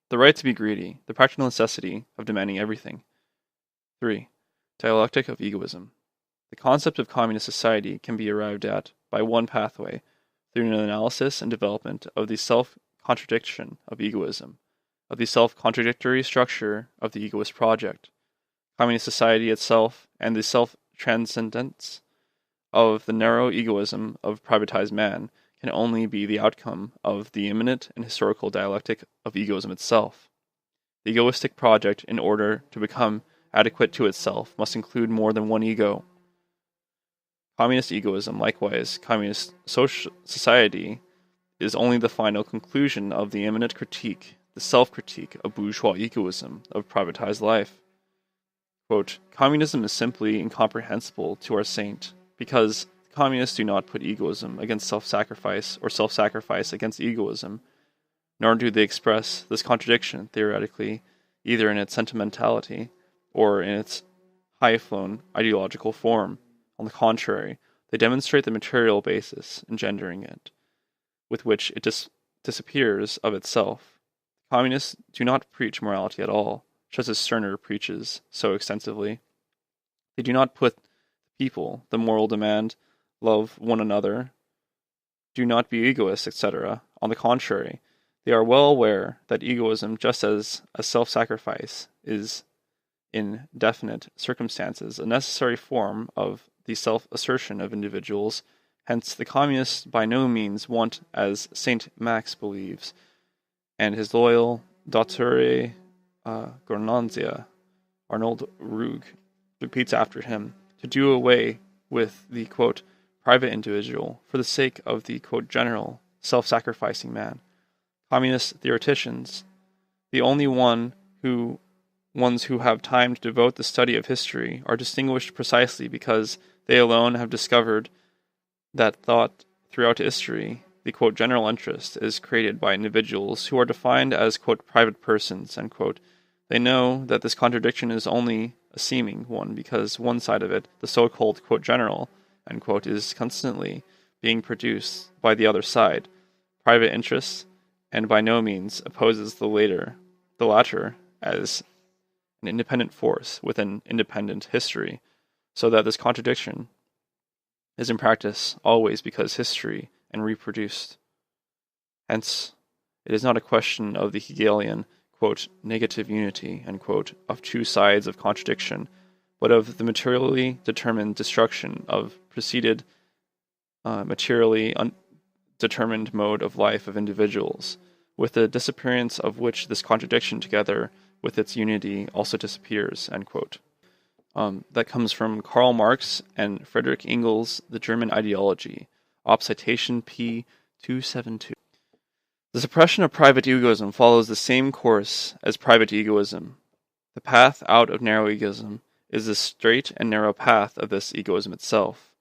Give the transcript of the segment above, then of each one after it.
The right to be greedy, the practical necessity of demanding everything. 3. Dialectic of egoism. The concept of communist society can be arrived at by one pathway, through an analysis and development of the self-contradiction of egoism, of the self-contradictory structure of the egoist project, communist society itself, and the self-transcendence of the narrow egoism of privatized man can only be the outcome of the immanent and historical dialectic of egoism itself. The egoistic project, in order to become adequate to itself, must include more than one ego. Communist egoism, likewise, communist social society, is only the final conclusion of the immanent critique, the self-critique of bourgeois egoism of privatized life. Quote, communism is simply incomprehensible to our saint, because communists do not put egoism against self-sacrifice or self-sacrifice against egoism, nor do they express this contradiction theoretically, either in its sentimentality or in its high-flown ideological form. On the contrary, they demonstrate the material basis engendering it, with which it disappears of itself. Communists do not preach morality at all, just as Stirner preaches so extensively. They do not put the people the moral demand, love one another, do not be egoists, etc. On the contrary, they are well aware that egoism, just as a self-sacrifice, is, in definite circumstances, a necessary form of the self-assertion of individuals. Hence, the communists by no means want, as Saint Max believes, and his loyal Dautore Gornanzia, Arnold Rugg, repeats after him, to do away with the, quote, private individual for the sake of the, quote, general, self-sacrificing man. Communist theoreticians, the only ones who have time to devote the study of history, are distinguished precisely because they alone have discovered that thought throughout history, the, quote, general interest, is created by individuals who are defined as, quote, private persons, end quote. They know that this contradiction is only a seeming one, because one side of it, the so-called, quote, general, end quote, is constantly being produced by the other side, private interests, and by no means opposes the latter as an independent force with an independent history, so that this contradiction is in practice always because history and reproduced. Hence, it is not a question of the Hegelian, quote, negative unity, end quote, of two sides of contradiction, but of the materially determined destruction of preceded materially determined mode of life of individuals, with the disappearance of which this contradiction together with its unity also disappears, end quote. That comes from Karl Marx and Friedrich Engels' The German Ideology, op. citation p. 272. The suppression of private egoism follows the same course as private egoism. The path out of narrow egoism is the straight and narrow path of this egoism itself.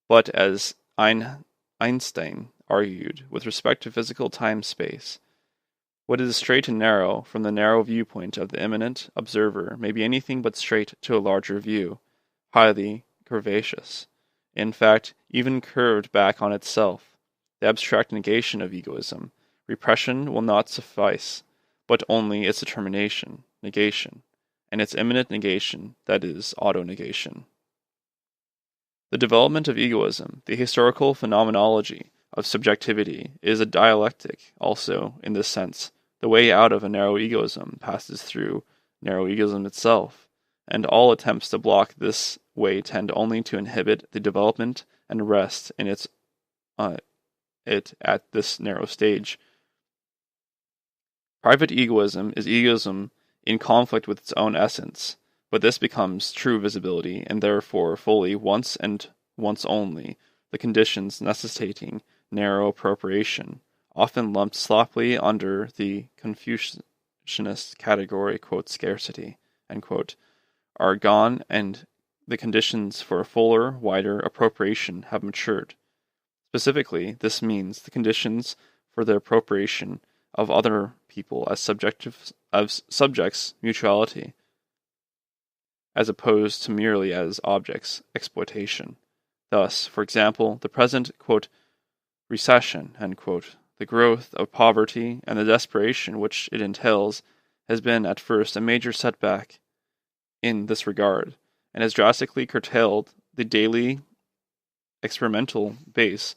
But as Einstein argued with respect to physical time-space, what is straight and narrow from the narrow viewpoint of the immanent observer may be anything but straight to a larger view, highly curvaceous, in fact, even curved back on itself. The abstract negation of egoism, repression, will not suffice, but only its determination, negation, and its immanent negation, that is, auto-negation. The development of egoism, the historical phenomenology of subjectivity, is a dialectic also in this sense. The way out of a narrow egoism passes through narrow egoism itself, and all attempts to block this way tend only to inhibit the development and rest in it at this narrow stage. Private egoism is egoism in conflict with its own essence, but this becomes true visibility, and therefore fully once and once only, the conditions necessitating narrow appropriation, often lumped sloppily under the Confucianist category, quote, scarcity, end quote, are gone, and the conditions for a fuller, wider appropriation have matured. Specifically, this means the conditions for the appropriation of other people as subjects mutuality, as opposed to merely as objects exploitation. Thus, for example, the present, quote, recession, end quote, the growth of poverty, and the desperation which it entails has been at first a major setback in this regard, and has drastically curtailed the daily experimental base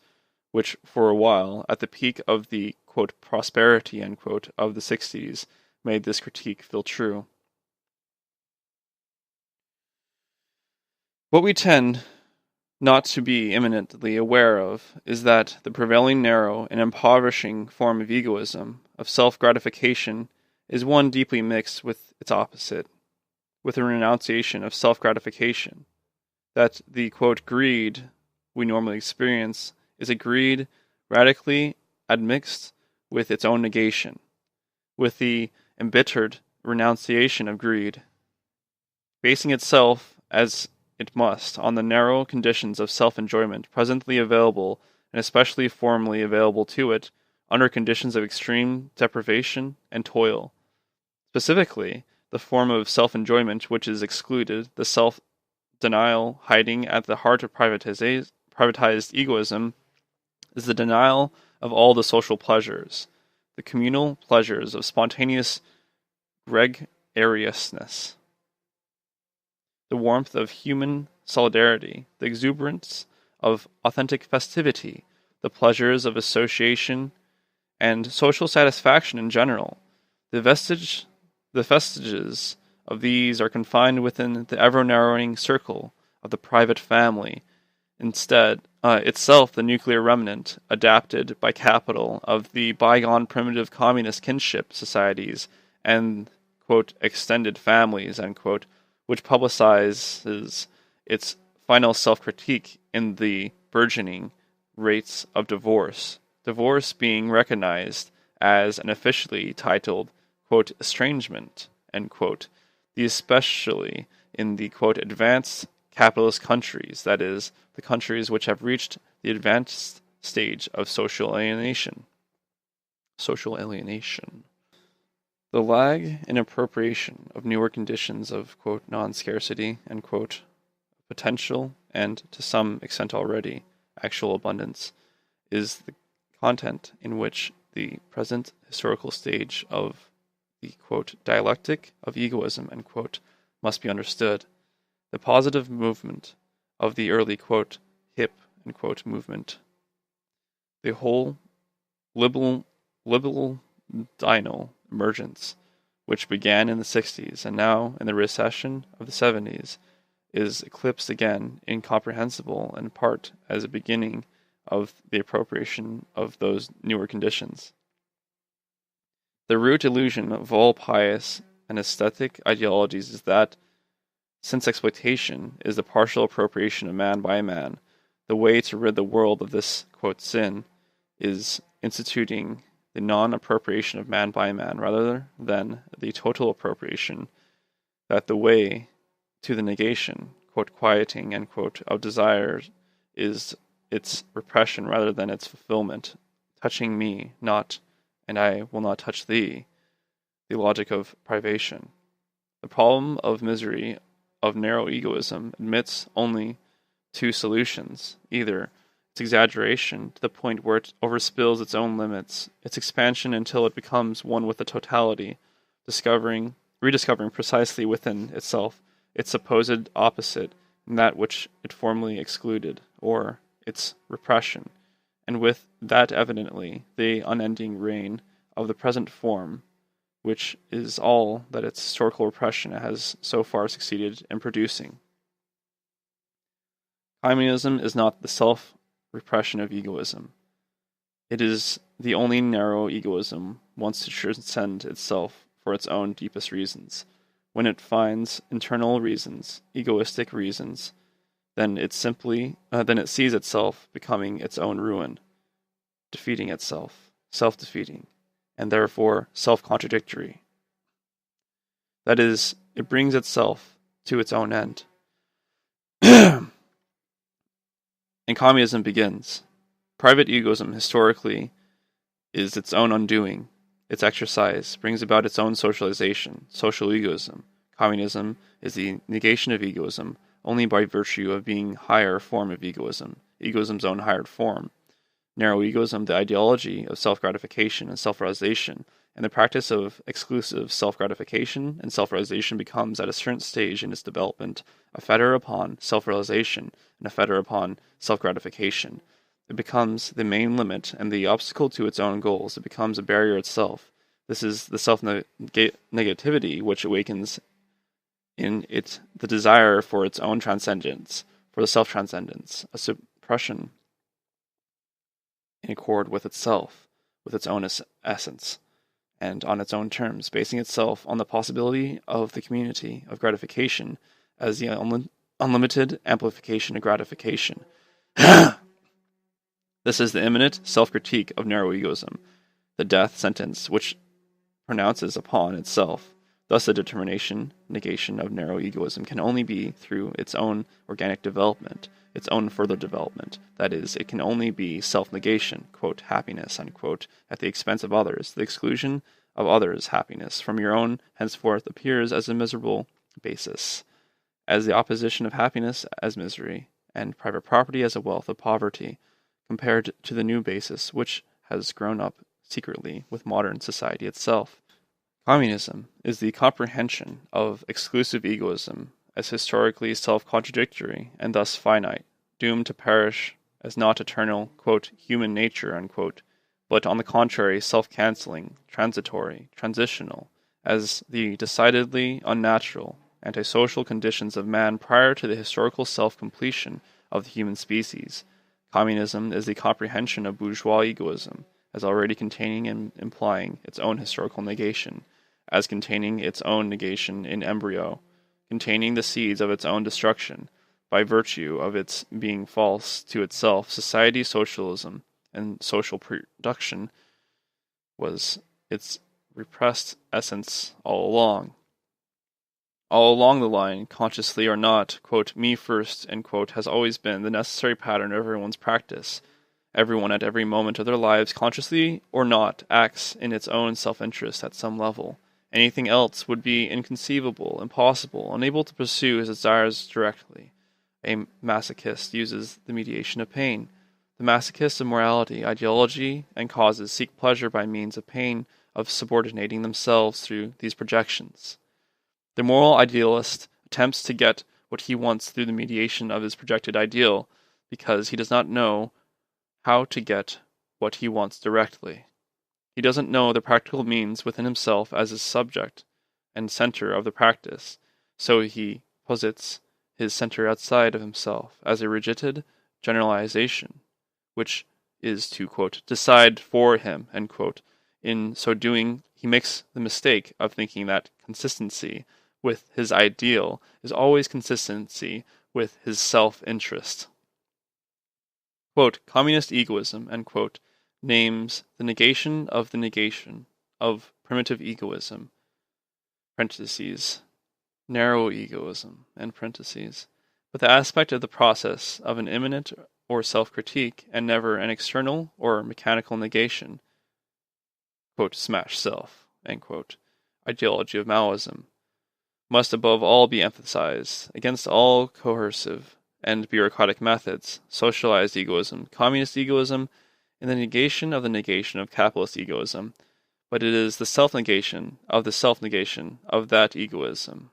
which for a while, at the peak of the quote, prosperity unquote, of the 60s, made this critique feel true. What we tend not to be imminently aware of is that the prevailing narrow and impoverishing form of egoism, of self-gratification, is one deeply mixed with its opposite, with a renunciation of self-gratification, that the quote, greed we normally experience is a greed radically admixed with its own negation, with the embittered renunciation of greed, basing itself as it must on the narrow conditions of self-enjoyment presently available and especially formerly available to it under conditions of extreme deprivation and toil. Specifically, the form of self-enjoyment which is excluded, the self-denial hiding at the heart of privatized egoism, is the denial of all the social pleasures, the communal pleasures of spontaneous gregariousness, the warmth of human solidarity, the exuberance of authentic festivity, the pleasures of association, and social satisfaction in general. The vestiges of these are confined within the ever-narrowing circle of the private family, instead, itself the nuclear remnant, adapted by capital, of the bygone primitive communist kinship societies and, quote, extended families, unquote, which publicizes its final self-critique in the burgeoning rates of divorce being recognized as an officially titled, quote, estrangement, end quote, the especially in the, quote, advanced capitalist countries, that is, the countries which have reached the advanced stage of social alienation. The lag in appropriation of newer conditions of, quote, non-scarcity, and, quote, potential, and, to some extent already, actual abundance, is the content in which the present historical stage of the, quote, dialectic of egoism, end quote, must be understood. The positive movement of the early, quote, hip, end quote, movement, the whole libidinal emergence, which began in the 60s and now in the recession of the 70s, is eclipsed again, incomprehensible in part as a beginning of the appropriation of those newer conditions. The root illusion of all pious and aesthetic ideologies is that, since exploitation is the partial appropriation of man by man, the way to rid the world of this, quote, sin is instituting the non-appropriation of man by man rather than the total appropriation, that the way to the negation, quote, quieting, end quote, of desires is its repression rather than its fulfillment, touching me not, and I will not touch thee, the logic of privation. The problem of misery of narrow egoism admits only two solutions, either its exaggeration to the point where it overspills its own limits, its expansion until it becomes one with the totality, rediscovering precisely within itself its supposed opposite in that which it formerly excluded, or its repression, and with that evidently the unending reign of the present form, which is all that its historical repression has so far succeeded in producing. Communism is not the self-repression of egoism. It is the only narrow egoism wants to transcend itself for its own deepest reasons. When it finds internal reasons, egoistic reasons, then it sees itself becoming its own ruin, defeating itself, self-defeating, and therefore self-contradictory. That is, it brings itself to its own end. And communism begins. Private egoism historically is its own undoing. Its exercise brings about its own socialization, social egoism. Communism is the negation of egoism only by virtue of being a higher form of egoism, egoism's own higher form. Narrow egoism, the ideology of self-gratification and self-realization, and the practice of exclusive self-gratification and self-realization becomes, at a certain stage in its development, a fetter upon self-realization and a fetter upon self-gratification. It becomes the main limit and the obstacle to its own goals. It becomes a barrier itself. This is the self-negativity which awakens in it the desire for its own transcendence, for the self-transcendence, a suppression in accord with itself, with its own essence, and on its own terms, basing itself on the possibility of the community of gratification as the unlimited amplification of gratification. This is the imminent self-critique of narrow egoism, the death sentence which pronounces upon itself. Thus, the negation of narrow egoism can only be through its own organic development, its own further development. That is, it can only be self-negation, quote, happiness, unquote, at the expense of others. The exclusion of others' happiness from your own henceforth appears as a miserable basis, as the opposition of happiness as misery, and private property as a wealth of poverty, compared to the new basis which has grown up secretly with modern society itself. Communism is the comprehension of exclusive egoism as historically self-contradictory and thus finite, doomed to perish as not eternal, quote, human nature, unquote, but on the contrary self-canceling, transitory, transitional, as the decidedly unnatural, antisocial conditions of man prior to the historical self-completion of the human species. Communism is the comprehension of bourgeois egoism as already containing and implying its own historical negation, as containing its own negation in embryo, containing the seeds of its own destruction, by virtue of its being false to itself. Society socialism and social production was its repressed essence all along. All along the line, consciously or not, quote, me first, end quote, has always been the necessary pattern of everyone's practice. Everyone at every moment of their lives, consciously or not, acts in its own self-interest at some level. Anything else would be inconceivable, impossible, unable to pursue his desires directly. A masochist uses the mediation of pain. The masochists of morality, ideology, and causes seek pleasure by means of pain, of subordinating themselves through these projections. The moral idealist attempts to get what he wants through the mediation of his projected ideal, because he does not know how to get what he wants directly. He doesn't know the practical means within himself as his subject and center of the practice, so he posits his center outside of himself as a rigid generalization, which is to, quote, decide for him, end quote. In so doing, he makes the mistake of thinking that consistency with his ideal is always consistency with his self-interest. Quote, communist egoism, end quote, names the negation of primitive egoism, parentheses, narrow egoism, end parentheses, but the aspect of the process of an immanent or self-critique and never an external or mechanical negation, quote, smash self, end quote, ideology of Maoism, must above all be emphasized against all coercive and bureaucratic methods, socialized egoism, communist egoism, and the negation of capitalist egoism, but it is the self-negation of that egoism.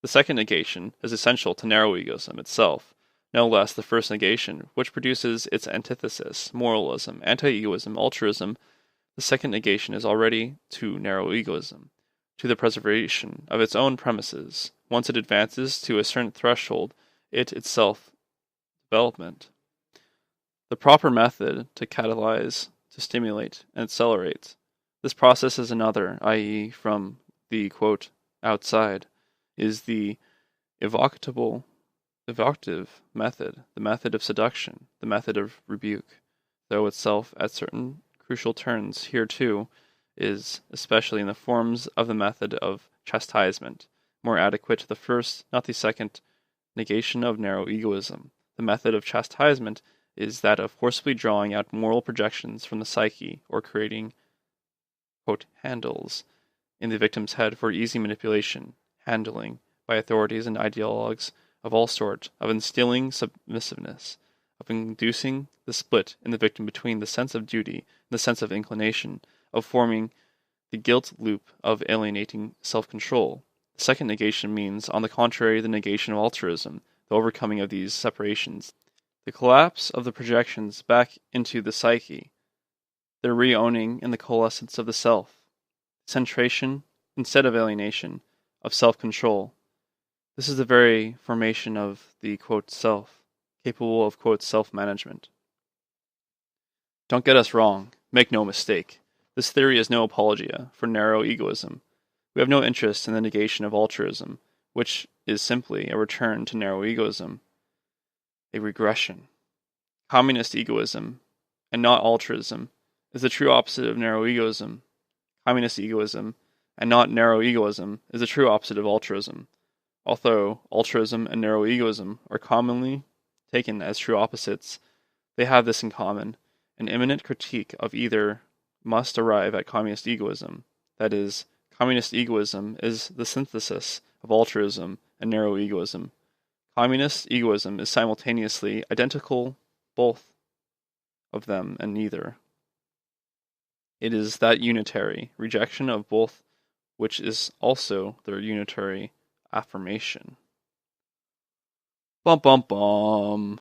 The second negation is essential to narrow egoism itself, no less the first negation, which produces its antithesis, moralism, anti-egoism, altruism. The second negation is already to narrow egoism, to the preservation of its own premises. Once it advances to a certain threshold, it itself development. The proper method to catalyze, to stimulate, and accelerate. This process is another, i.e., from the, quote, outside, is the evocative method, the method of seduction, the method of rebuke, though itself at certain crucial turns here too is, especially in the forms of the method of chastisement, more adequate to the first, not the second, negation of narrow egoism. The method of chastisement is that of forcibly drawing out moral projections from the psyche, or creating, quote, handles in the victim's head for easy manipulation, handling by authorities and ideologues of all sorts, of instilling submissiveness, of inducing the split in the victim between the sense of duty and the sense of inclination, of forming the guilt loop of alienating self-control. The second negation means, on the contrary, the negation of altruism, the overcoming of these separations, the collapse of the projections back into the psyche, their re-owning in the coalescence of the self, centration, instead of alienation, of self-control. This is the very formation of the, quote, self, capable of, quote, self-management. Don't get us wrong. Make no mistake. This theory is no apologia for narrow egoism. We have no interest in the negation of altruism, which is simply a return to narrow egoism, a regression. Communist egoism, and not altruism, is the true opposite of narrow egoism. Communist egoism, and not narrow egoism, is the true opposite of altruism. Although altruism and narrow egoism are commonly taken as true opposites, they have this in common. An imminent critique of either must arrive at communist egoism. That is, communist egoism is the synthesis of altruism and narrow egoism. Communist egoism is simultaneously identical both of them and neither. It is that unitary rejection of both which is also their unitary affirmation. Bum bum bum.